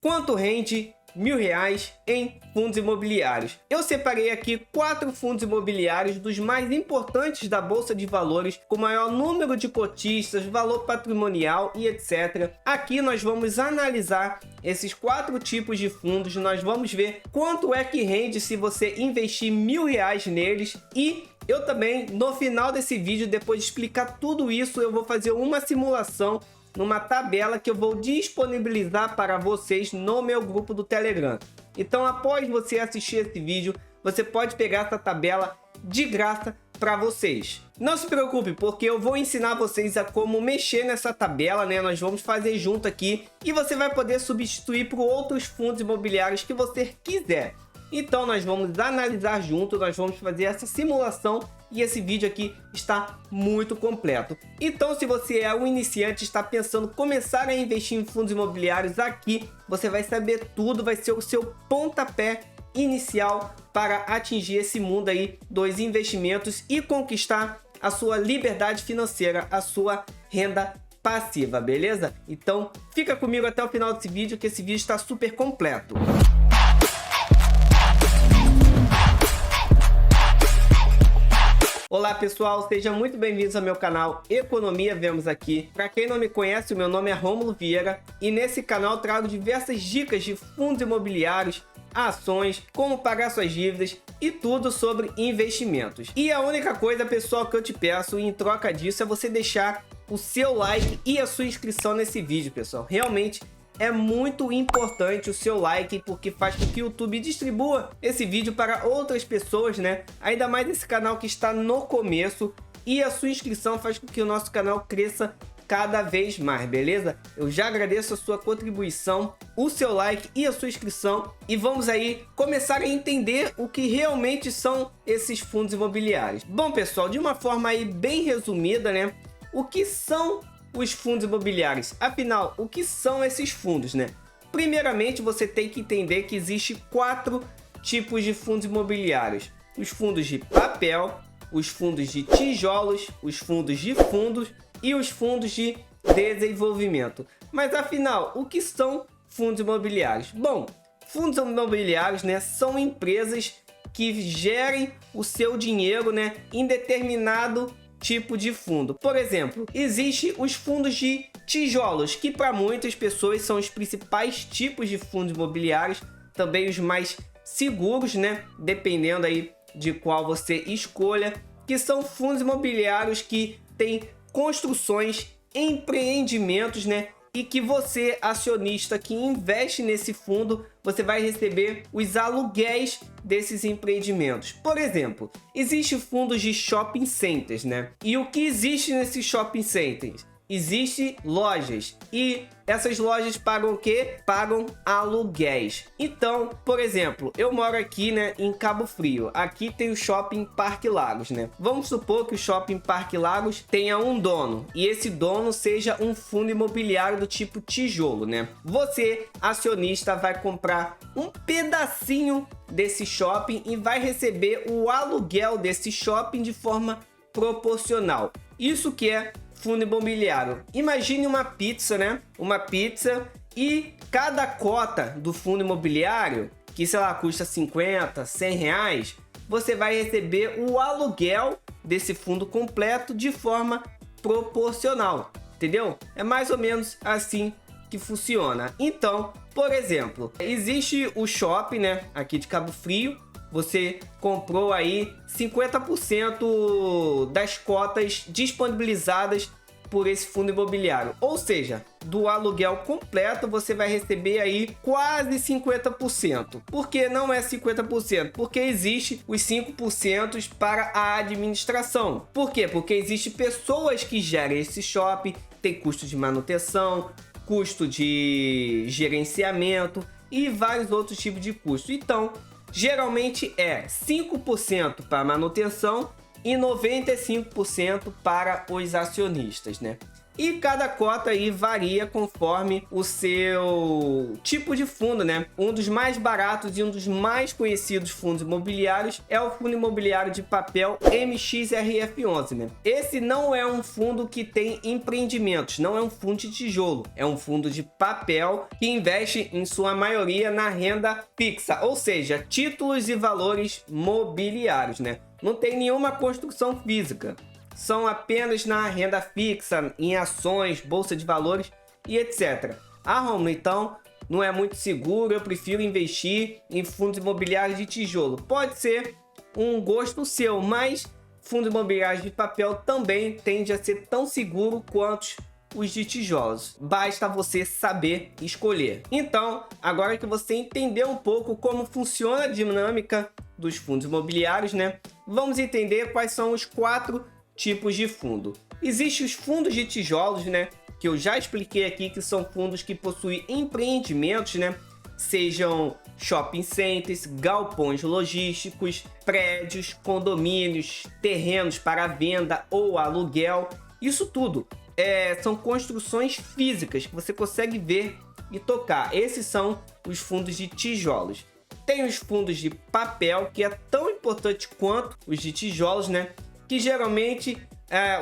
Quanto rende R$ 1.000 em fundos imobiliários? Eu separei aqui 4 fundos imobiliários dos mais importantes da Bolsa de Valores, com maior número de cotistas, valor patrimonial e etc. Aqui nós vamos analisar esses 4 tipos de fundos, nós vamos ver quanto é que rende se você investir R$ 1.000 neles e eu também, no final desse vídeo, depois de explicar tudo isso, eu vou fazer uma simulação numa tabela que eu vou disponibilizar para vocês no meu grupo do Telegram. Então, após você assistir esse vídeo, você pode pegar essa tabela de graça para vocês. Não se preocupe, porque eu vou ensinar vocês a como mexer nessa tabela, né? Nós vamos fazer junto aqui e você vai poder substituir por outros fundos imobiliários que você quiser. Então nós vamos analisar junto, nós vamos fazer essa simulação e esse vídeo aqui está muito completo. Então se você é um iniciante, está pensando em começar a investir em fundos imobiliários, aqui você vai saber tudo, vai ser o seu pontapé inicial para atingir esse mundo aí dos investimentos e conquistar a sua liberdade financeira, a sua renda passiva, beleza? Então fica comigo até o final desse vídeo, que esse vídeo está super completo. Olá pessoal, sejam muito bem-vindos ao meu canal Economia Vemos Aqui. Para quem não me conhece, o meu nome é Rômulo Vieira e nesse canal trago diversas dicas de fundos imobiliários, ações, como pagar suas dívidas e tudo sobre investimentos. E a única coisa, pessoal, que eu te peço em troca disso é você deixar o seu like e a sua inscrição nesse vídeo, pessoal. Realmente é muito importante o seu like, porque faz com que o YouTube distribua esse vídeo para outras pessoas, né? Ainda mais esse canal que está no começo. E a sua inscrição faz com que o nosso canal cresça cada vez mais, beleza? Eu já agradeço a sua contribuição, o seu like e a sua inscrição. E vamos aí começar a entender o que realmente são esses fundos imobiliários. Bom, pessoal, de uma forma aí bem resumida, né? O que são os fundos imobiliários? Afinal, o que são esses fundos, né? Primeiramente, você tem que entender que existe 4 tipos de fundos imobiliários: os fundos de papel, os fundos de tijolos, os fundos de fundos e os fundos de desenvolvimento. Mas afinal, o que são fundos imobiliários? Bom, fundos imobiliários, né, são empresas que gerem o seu dinheiro, né, em determinado tipo de fundo. Por exemplo, existe os fundos de tijolos, que para muitas pessoas são os principais tipos de fundos imobiliários, também os mais seguros, né, dependendo aí de qual você escolha, que são fundos imobiliários que têm construções, empreendimentos, né, e que você, acionista que investe nesse fundo, você vai receber os aluguéis desses empreendimentos. Por exemplo, existem fundos de shopping centers, né? E o que existe nesses shopping centers? Existem lojas e essas lojas pagam o quê? Pagam aluguéis. Então, por exemplo, eu moro aqui, né, em Cabo Frio. Aqui tem o Shopping Parque Lagos, né? Vamos supor que o Shopping Parque Lagos tenha um dono e esse dono seja um fundo imobiliário do tipo tijolo, né? Você, acionista, vai comprar um pedacinho desse shopping e vai receber o aluguel desse shopping de forma proporcional. Isso que é fundo imobiliário. Imagine uma pizza, né? Uma pizza e cada cota do fundo imobiliário, que sei lá, custa 50, 100 reais, você vai receber o aluguel desse fundo completo de forma proporcional, entendeu? É mais ou menos assim que funciona. Então, por exemplo, existe o shopping, né, aqui de Cabo Frio. Você comprou aí 50% das cotas disponibilizadas por esse fundo imobiliário. Ou seja, do aluguel completo você vai receber aí quase 50%. Por que não é 50%? Porque existe os 5% para a administração. Por quê? Porque existe pessoas que gerem esse shopping, tem custo de manutenção, custo de gerenciamento e vários outros tipos de custos. Então, geralmente é 5% para manutenção e 95% para os acionistas, né? E cada cota aí varia conforme o seu tipo de fundo, né? Um dos mais baratos e um dos mais conhecidos fundos imobiliários é o fundo imobiliário de papel MXRF11, né? Esse não é um fundo que tem empreendimentos, não é um fundo de tijolo, é um fundo de papel que investe em sua maioria na renda fixa, ou seja, títulos e valores mobiliários, né? Não tem nenhuma construção física. São apenas na renda fixa, em ações, bolsa de valores e etc. Ah, Romulo, então não é muito seguro, eu prefiro investir em fundos imobiliários de tijolo. Pode ser um gosto seu, mas fundos imobiliários de papel também tende a ser tão seguro quanto os de tijolos. Basta você saber escolher. Então, agora que você entendeu um pouco como funciona a dinâmica dos fundos imobiliários, né? Vamos entender quais são os 4 tipos de fundo. Existem os fundos de tijolos, né? Que eu já expliquei aqui, que são fundos que possuem empreendimentos, né? Sejam shopping centers, galpões logísticos, prédios, condomínios, terrenos para venda ou aluguel. Isso tudo são construções físicas que você consegue ver e tocar. Esses são os fundos de tijolos. Tem os fundos de papel, que é tão importante quanto os de tijolos, né? Que geralmente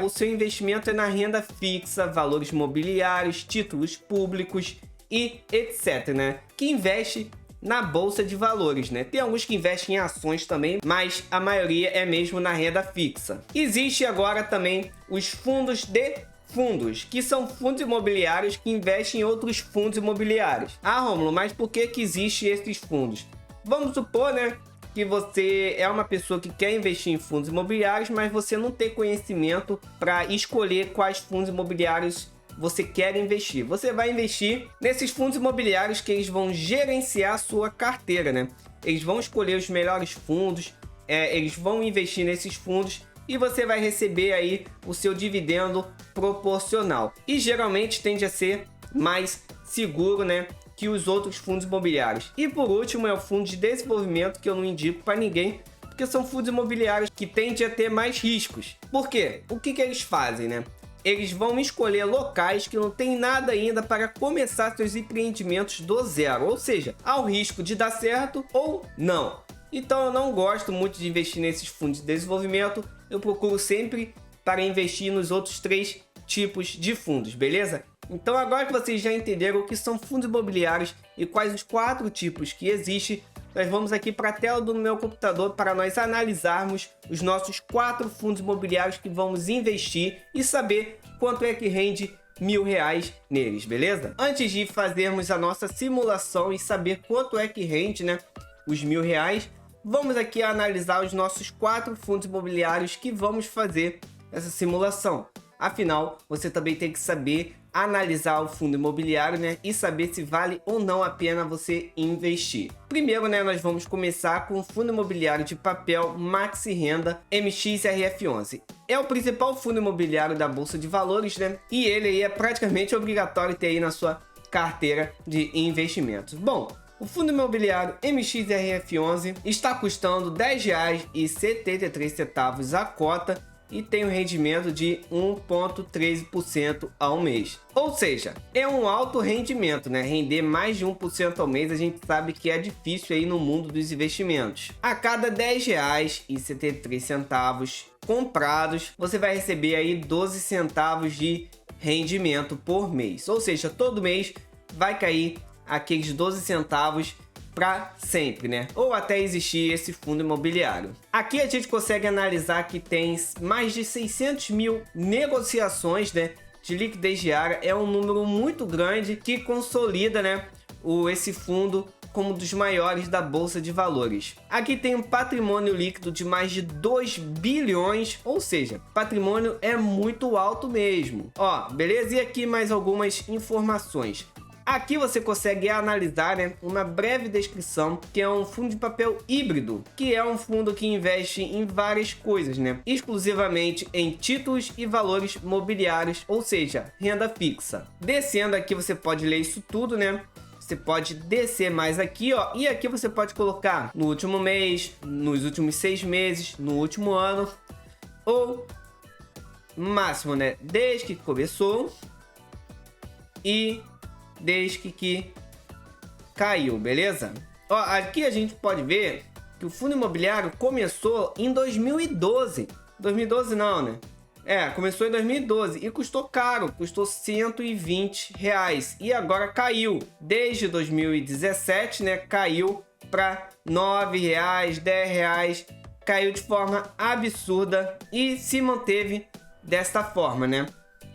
o seu investimento é na renda fixa, valores mobiliários, títulos públicos e etc, né? Que investe na bolsa de valores, né? Tem alguns que investem em ações também, mas a maioria é mesmo na renda fixa. Existe agora também os fundos de fundos, que são fundos imobiliários que investem em outros fundos imobiliários. Ah, Rômulo, mas por que existem esses fundos? Vamos supor, né, que você é uma pessoa que quer investir em fundos imobiliários, mas você não tem conhecimento para escolher quais fundos imobiliários você quer investir. Você vai investir nesses fundos imobiliários que eles vão gerenciar a sua carteira, né? Eles vão escolher os melhores fundos, eles vão investir nesses fundos e você vai receber aí o seu dividendo proporcional. E geralmente tende a ser mais seguro, né, que os outros fundos imobiliários. E por último é o fundo de desenvolvimento, que eu não indico para ninguém, porque são fundos imobiliários que tendem a ter mais riscos. Por quê? O que eles fazem, né? Eles vão escolher locais que não tem nada ainda para começar seus empreendimentos do zero, ou seja, há o risco de dar certo ou não. Então eu não gosto muito de investir nesses fundos de desenvolvimento, eu procuro sempre para investir nos outros 3 tipos de fundos, beleza? Então agora que vocês já entenderam o que são fundos imobiliários e quais os 4 tipos que existem, nós vamos aqui para a tela do meu computador para nós analisarmos os nossos 4 fundos imobiliários que vamos investir e saber quanto é que rende R$1.000 neles, beleza? Antes de fazermos a nossa simulação e saber quanto é que rende, né, os R$1.000, vamos aqui analisar os nossos 4 fundos imobiliários que vamos fazer essa simulação. Afinal, você também tem que saber analisar o fundo imobiliário, né, e saber se vale ou não a pena você investir. Primeiro, né, nós vamos começar com o fundo imobiliário de papel Maxi Renda MXRF11. É o principal fundo imobiliário da Bolsa de Valores, né, e ele aí é praticamente obrigatório ter aí na sua carteira de investimentos. Bom, o fundo imobiliário MXRF11 está custando R$10,73 a cota e tem um rendimento de 1,13% ao mês. Ou seja, é um alto rendimento, né? Render mais de 1% ao mês a gente sabe que é difícil aí no mundo dos investimentos. A cada R$10,73 comprados, você vai receber aí 12 centavos de rendimento por mês. Ou seja, todo mês vai cair aqueles 12 centavos para sempre, né? Ou até existir esse fundo imobiliário. Aqui a gente consegue analisar que tem mais de 600 mil negociações, né, de liquidez diária. É um número muito grande que consolida, né, esse fundo como um dos maiores da Bolsa de Valores. Aqui tem um patrimônio líquido de mais de 2 bilhões, ou seja, patrimônio é muito alto mesmo. Ó, beleza? E aqui mais algumas informações. Aqui você consegue analisar, né, uma breve descrição, que é um fundo de papel híbrido, que é um fundo que investe em várias coisas, né, exclusivamente em títulos e valores mobiliários, ou seja, renda fixa. Descendo aqui você pode ler isso tudo, né? Você pode descer mais aqui, ó, e aqui você pode colocar no último mês, nos últimos 6 meses, no último ano, ou máximo, né? Desde que começou e desde que caiu, beleza? Ó, aqui a gente pode ver que o fundo imobiliário começou em 2012. 2012 não, né? Começou em 2012 e custou caro, custou R$120 e agora caiu. Desde 2017, né, caiu para R$9, R$10, caiu de forma absurda e se manteve desta forma, né?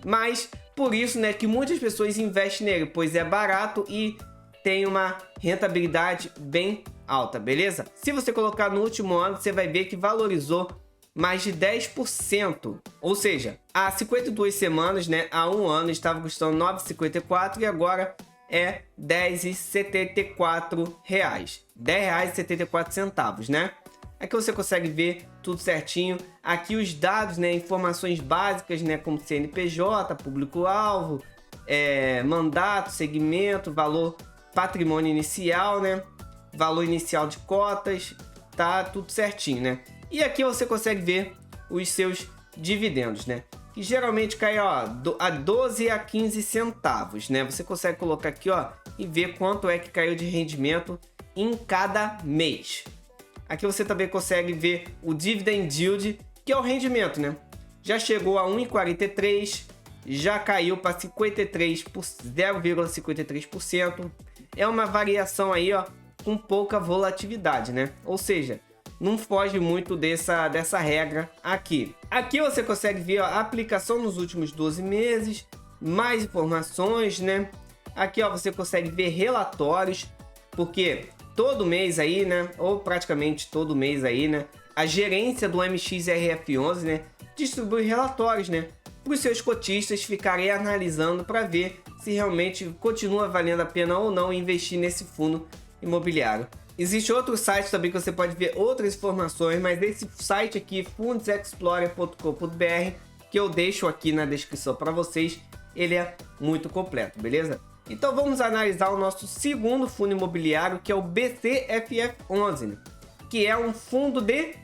Mas por isso, né, que muitas pessoas investem nele, pois é barato e tem uma rentabilidade bem alta, beleza? Se você colocar no último ano, você vai ver que valorizou mais de 10%. Ou seja, há 52 semanas, né, há um ano, estava custando R$ 9,54 e agora é R$10,74. R$10,74, né? Aqui você consegue ver tudo certinho. Aqui os dados, né, informações básicas, né, como CNPJ, público-alvo, mandato, segmento, valor, patrimônio inicial, né, valor inicial de cotas, tá tudo certinho, né? E aqui você consegue ver os seus dividendos, né? Que geralmente cai, ó, a 12 a 15 centavos, né? Você consegue colocar aqui, ó, e ver quanto é que caiu de rendimento em cada mês. Aqui você também consegue ver o dividend yield, que é o rendimento, né? Já chegou a 1,43, já caiu para 0,53%. É uma variação aí, ó, com pouca volatilidade, né? Ou seja, não foge muito dessa regra aqui. Aqui você consegue ver, ó, a aplicação nos últimos 12 meses, mais informações, né? Aqui, ó, você consegue ver relatórios, porque todo mês aí, né, ou praticamente todo mês aí, né, a gerência do MXRF11, né, distribui relatórios, né, para os seus cotistas ficarem analisando para ver se realmente continua valendo a pena ou não investir nesse fundo imobiliário. Existe outro site também que você pode ver outras informações, mas esse site aqui, fundosexplorer.com.br, que eu deixo aqui na descrição para vocês, ele é muito completo, beleza? Então vamos analisar o nosso segundo fundo imobiliário, que é o BCFF11, né? Que é um fundo de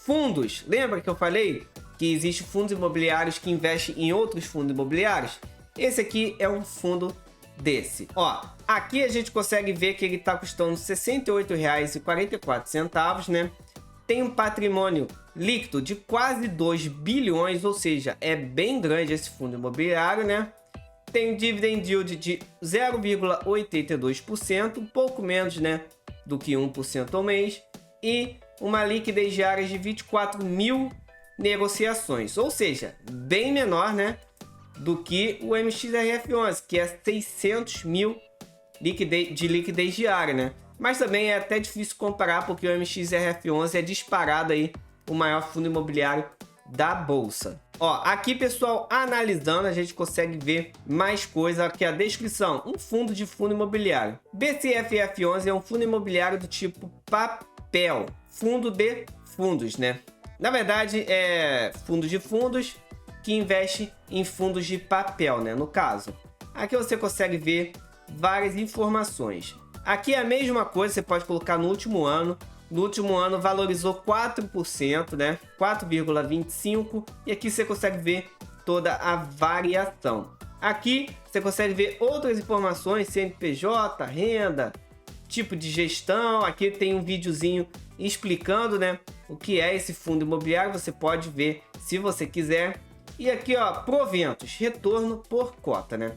fundos. Lembra que eu falei que existe fundos imobiliários que investem em outros fundos imobiliários? Esse aqui é um fundo desse. Ó, aqui a gente consegue ver que ele está custando R$ 68,44, né? Tem um patrimônio líquido de quase 2 bilhões, ou seja, é bem grande esse fundo imobiliário, né? Tem um dividend yield de 0,82%, um pouco menos, né, do que 1% ao mês, e uma liquidez diária de 24 mil negociações, ou seja, bem menor, né, do que o MXRF11, que é 600 mil de liquidez diária, né? Mas também é até difícil comparar, porque o MXRF11 é disparado aí o maior fundo imobiliário da bolsa. Ó, aqui, pessoal, analisando, a gente consegue ver mais coisa aqui, a descrição. Um fundo de fundo imobiliário. BCFF11 é um fundo imobiliário do tipo papel, fundo de fundos, né? Na verdade, é fundo de fundos que investe em fundos de papel, né? No caso, aqui você consegue ver várias informações. Aqui é a mesma coisa, você pode colocar no último ano. No último ano valorizou 4%, né? 4,25%. E aqui você consegue ver toda a variação. Aqui você consegue ver outras informações, CNPJ, renda, tipo de gestão. Aqui tem um videozinho explicando, né, o que é esse fundo imobiliário. Você pode ver se você quiser. E aqui, ó, proventos, retorno por cota, né?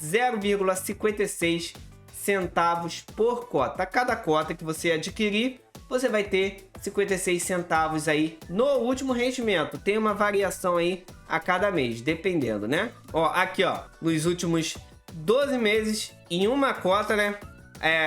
0,56 centavos por cota. A cada cota que você adquirir, você vai ter 56 centavos aí no último rendimento. Tem uma variação aí a cada mês, dependendo, né? Ó, aqui, ó, nos últimos 12 meses, em uma cota, né,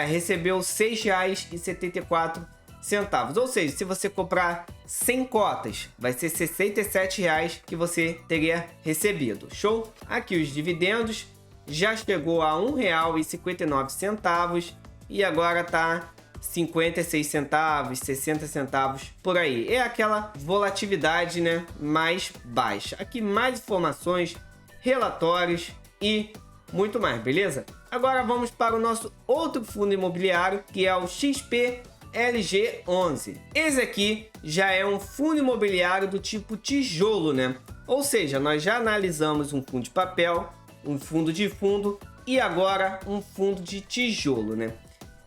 recebeu R$ 6,74. Ou seja, se você comprar 100 cotas, vai ser R$ 67 que você teria recebido. Show? Aqui os dividendos já chegou a R$ 1,59 e agora tá 56 centavos, 60 centavos por aí. É aquela volatilidade, né, mais baixa. Aqui mais informações, relatórios e muito mais, beleza? Agora vamos para o nosso outro fundo imobiliário, que é o XP LG11. Esse aqui já é um fundo imobiliário do tipo tijolo, né? Ou seja, nós já analisamos um fundo de papel, um fundo de fundo e agora um fundo de tijolo, né?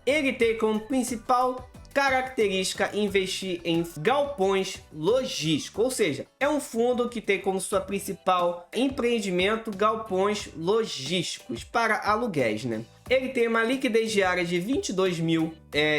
Ele tem como principal característica investir em galpões logísticos, ou seja, é um fundo que tem como sua principal empreendimento galpões logísticos para aluguéis, né? Ele tem uma liquidez diária de 22 mil,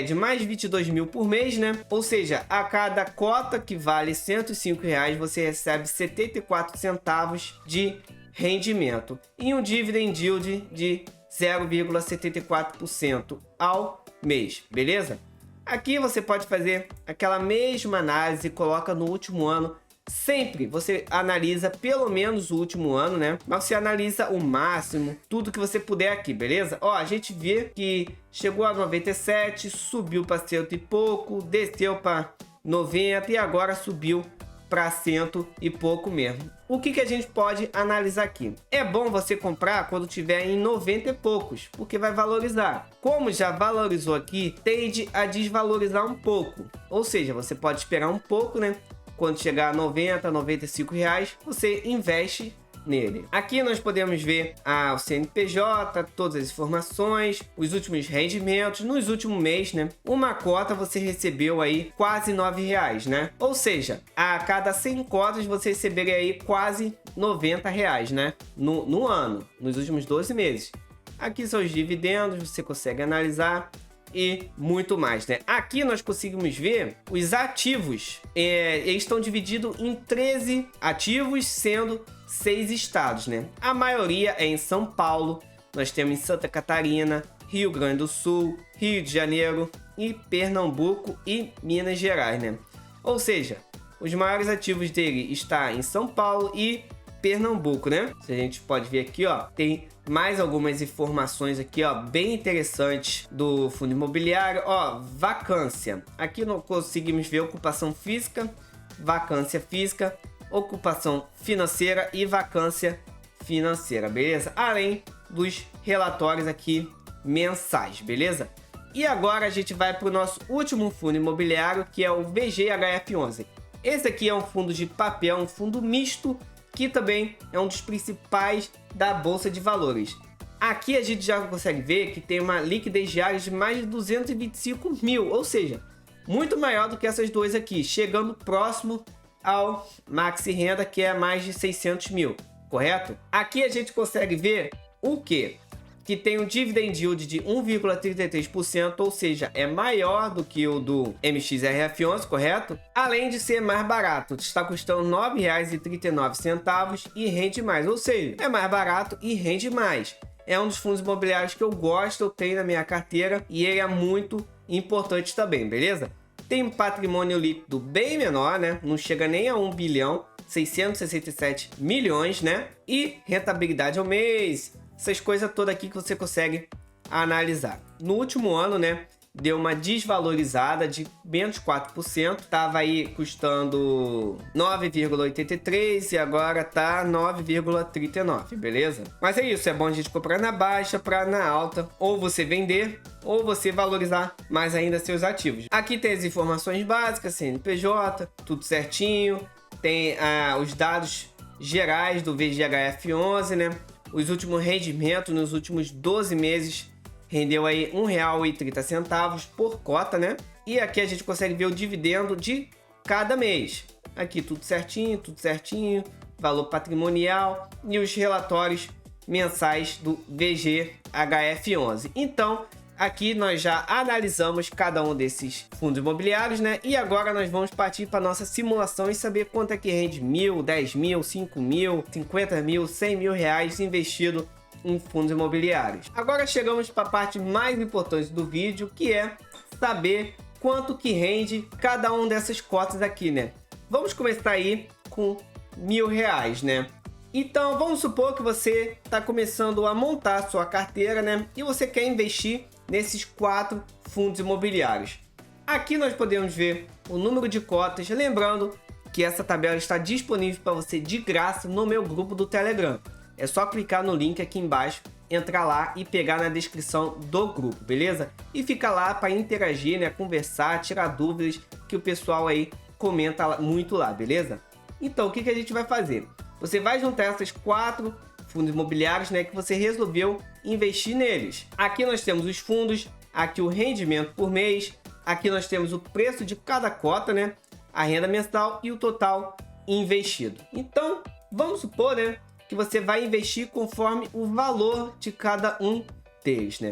de mais de 22 mil por mês, né? Ou seja, a cada cota que vale R$105, você recebe 74 centavos de rendimento e um dividend yield de 0,74% ao mês, beleza? Aqui você pode fazer aquela mesma análise e coloca no último ano. Sempre você analisa pelo menos o último ano, né? Mas você analisa o máximo, tudo que você puder aqui, beleza? Ó, a gente vê que chegou a 97, subiu para 100 e pouco, desceu para 90 e agora subiu para 100 e pouco mesmo. O que a gente pode analisar aqui? É bom você comprar quando tiver em 90 e poucos, porque vai valorizar. Como já valorizou aqui, tende a desvalorizar um pouco. Ou seja, você pode esperar um pouco, né? Quando chegar a 90, 95 reais, você investe nele. Aqui nós podemos ver o CNPJ, todas as informações, os últimos rendimentos. Nos últimos mês, né? Uma cota você recebeu aí quase R$9, né? Ou seja, a cada 100 cotas você receberia aí quase R$90, né? No ano, nos últimos 12 meses. Aqui são os dividendos, você consegue analisar e muito mais, né? Aqui nós conseguimos ver os ativos. Eles estão divididos em 13 ativos, sendo 6 estados, né? A maioria é em São Paulo, nós temos em Santa Catarina, Rio Grande do Sul, Rio de Janeiro e Pernambuco e Minas Gerais, né? Ou seja, os maiores ativos dele está em São Paulo e Pernambuco, né? Se a gente pode ver aqui, ó, tem mais algumas informações aqui, ó, bem interessantes do fundo imobiliário. Ó, vacância. Aqui nós conseguimos ver ocupação física, vacância física, ocupação financeira e vacância financeira, beleza? Além dos relatórios aqui mensais, beleza? E agora a gente vai para o nosso último fundo imobiliário, que é o VGHF11. Esse aqui é um fundo de papel, um fundo misto, que também é um dos principais da Bolsa de Valores. Aqui a gente já consegue ver que tem uma liquidez diária de mais de 225 mil, ou seja, muito maior do que essas duas aqui, chegando próximo ao Maxi Renda, que é mais de 600 mil, correto? Aqui a gente consegue ver o quê? Que tem um dividend yield de 1,33%, ou seja, é maior do que o do MXRF11, correto? Além de ser mais barato, está custando R$ 9,39 e rende mais, ou seja, é mais barato e rende mais. É um dos fundos imobiliários que eu gosto, eu tenho na minha carteira e ele é muito importante também, beleza? Tem um patrimônio líquido bem menor, né? Não chega nem a 1 bilhão, 667 milhões, né? E rentabilidade ao mês, essas coisas todas aqui que você consegue analisar. No último ano, né, deu uma desvalorizada de menos 4%. Tava aí custando 9,83 e agora tá 9,39, beleza? Mas é isso, é bom a gente comprar na baixa para na alta ou você vender ou você valorizar mais ainda seus ativos. Aqui tem as informações básicas, CNPJ, tudo certinho. Tem os dados gerais do VGHF11, né? Os últimos rendimentos nos últimos 12 meses rendeu aí R$ 1,30 por cota, né? E aqui a gente consegue ver o dividendo de cada mês. Aqui tudo certinho, valor patrimonial e os relatórios mensais do VGHF11. Então, aqui nós já analisamos cada um desses fundos imobiliários, né? E agora nós vamos partir para nossa simulação e saber quanto é que rende 1.000, 10 mil, 5 mil, 50 mil, 100 mil reais investido em fundos imobiliários. Agora chegamos para a parte mais importante do vídeo, que é saber quanto que rende cada um dessas cotas aqui, né? Vamos começar aí com R$1.000, né? Então vamos supor que você está começando a montar a sua carteira, né? E você quer investir nesses 4 fundos imobiliários. Aqui nós podemos ver o número de cotas, lembrando que essa tabela está disponível para você de graça no meu grupo do Telegram. É só clicar no link aqui embaixo, entrar lá e pegar na descrição do grupo, beleza? E fica lá para interagir, né, conversar, tirar dúvidas que o pessoal aí comenta muito lá, beleza? Então, o que a gente vai fazer? Você vai juntar essas 4 fundos imobiliários, né, que você resolveu investir neles. Aqui nós temos os fundos, aqui o rendimento por mês, aqui nós temos o preço de cada cota, né, a renda mensal e o total investido. Então, vamos supor, né, que você vai investir conforme o valor de cada um deles, né?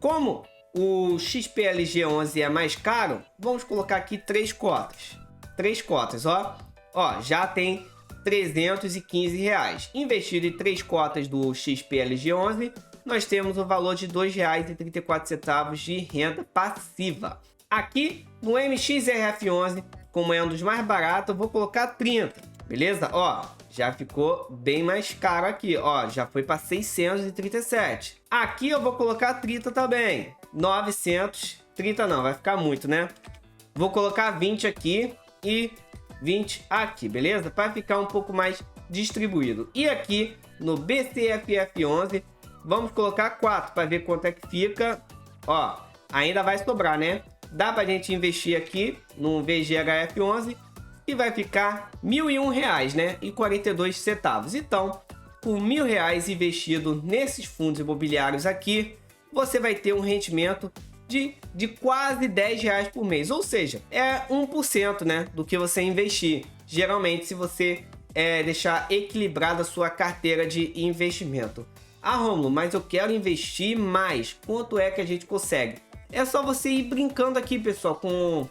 Como o XPLG11 é mais caro, vamos colocar aqui 3 cotas. 3 cotas, ó. Ó, já tem R$315. Investido em 3 cotas do XPLG11, nós temos o valor de R$2,34 de renda passiva. Aqui no MXRF11, como é um dos mais baratos, eu vou colocar 30, beleza? Ó, já ficou bem mais caro aqui, ó, já foi para 637. Aqui eu vou colocar 30 também, 930 não, vai ficar muito, né? Vou colocar 20 aqui e 20 aqui, beleza? Para ficar um pouco mais distribuído. E aqui no BCFF11, vamos colocar 4 para ver quanto é que fica. Ó, ainda vai sobrar, né? Dá pra gente investir aqui no VGHF11 e vai ficar R$1.001, né? E 42 centavos. Então, com R$1.000 investido nesses fundos imobiliários aqui, você vai ter um rendimento de quase R$10 por mês. Ou seja, é 1%, né, do que você investir. Geralmente, se você deixar equilibrada a sua carteira de investimento. Ah, Rômulo, mas eu quero investir mais. Quanto é que a gente consegue? É só você ir brincando aqui, pessoal, com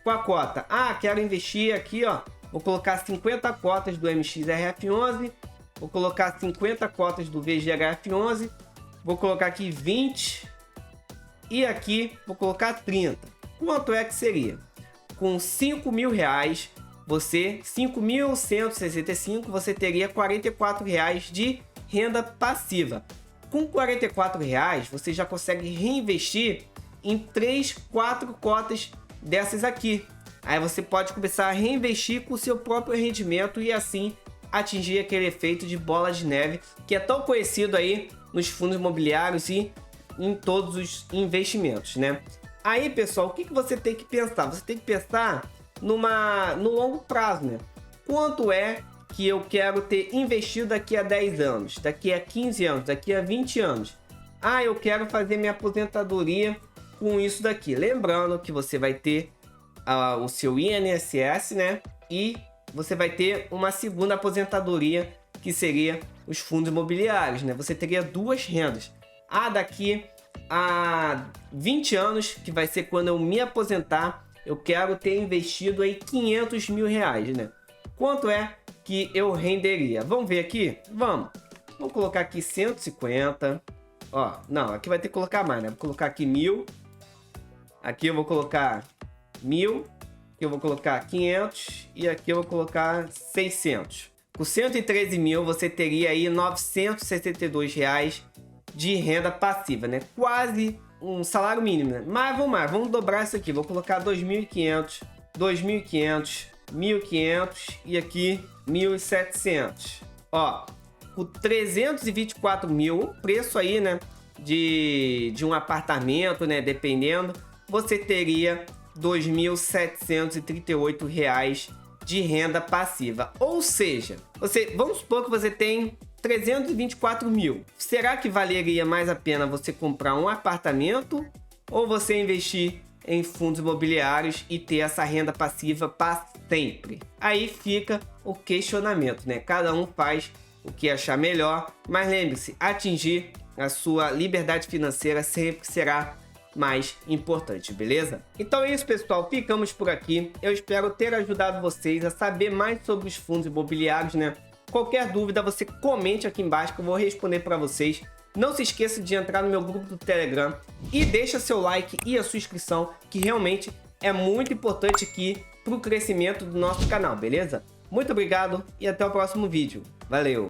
a cota. Ah, quero investir aqui, ó. Vou colocar 50 cotas do MXRF11. Vou colocar 50 cotas do VGHF11. Vou colocar aqui 20. E aqui vou colocar 30. Quanto é que seria? Com R$5.000, você, 5.165, você teria R$44 de renda passiva. Com R$44, você já consegue reinvestir em 3, 4 cotas dessas aqui. Aí você pode começar a reinvestir com o seu próprio rendimento e assim atingir aquele efeito de bola de neve que é tão conhecido aí nos fundos imobiliários e em todos os investimentos, né? Aí, pessoal, o que você tem que pensar? Você tem que pensar no longo prazo, né? Quanto é que eu quero ter investido daqui a 10 anos, daqui a 15 anos, daqui a 20 anos? Ah, eu quero fazer minha aposentadoria com isso daqui. Lembrando que você vai ter o seu INSS, né? E você vai ter uma segunda aposentadoria, que seria os fundos imobiliários, né? Você teria 2 rendas. Daqui a 20 anos, que vai ser quando eu me aposentar, eu quero ter investido aí R$500 mil, né? Quanto é que eu renderia? Vamos ver aqui? Vamos colocar aqui 150. Ó, não, aqui vai ter que colocar mais, né? Vou colocar aqui 1.000. Aqui eu vou colocar 1.000. Aqui eu vou colocar 500. E aqui eu vou colocar 600. Com 113 mil, você teria aí R$962 de renda passiva, né? Quase um salário mínimo, né? Mas vamos dobrar isso aqui. Vou colocar 2.500, 2.500, 1.500 e aqui 1.700. Ó, com 324 mil, preço aí, né? De um apartamento, né? Dependendo, você teria R$2.738 de renda passiva. Ou seja, vamos supor que você tem 324 mil. Será que valeria mais a pena você comprar um apartamento ou você investir em fundos imobiliários e ter essa renda passiva para sempre? Aí fica o questionamento, né? Cada um faz o que achar melhor, mas lembre-se, atingir a sua liberdade financeira sempre será mais importante, beleza? Então é isso, pessoal, ficamos por aqui. Eu espero ter ajudado vocês a saber mais sobre os fundos imobiliários, né? Qualquer dúvida, você comente aqui embaixo que eu vou responder para vocês. Não se esqueça de entrar no meu grupo do Telegram e deixa seu like e a sua inscrição, que realmente é muito importante aqui para o crescimento do nosso canal, beleza? Muito obrigado e até o próximo vídeo. Valeu!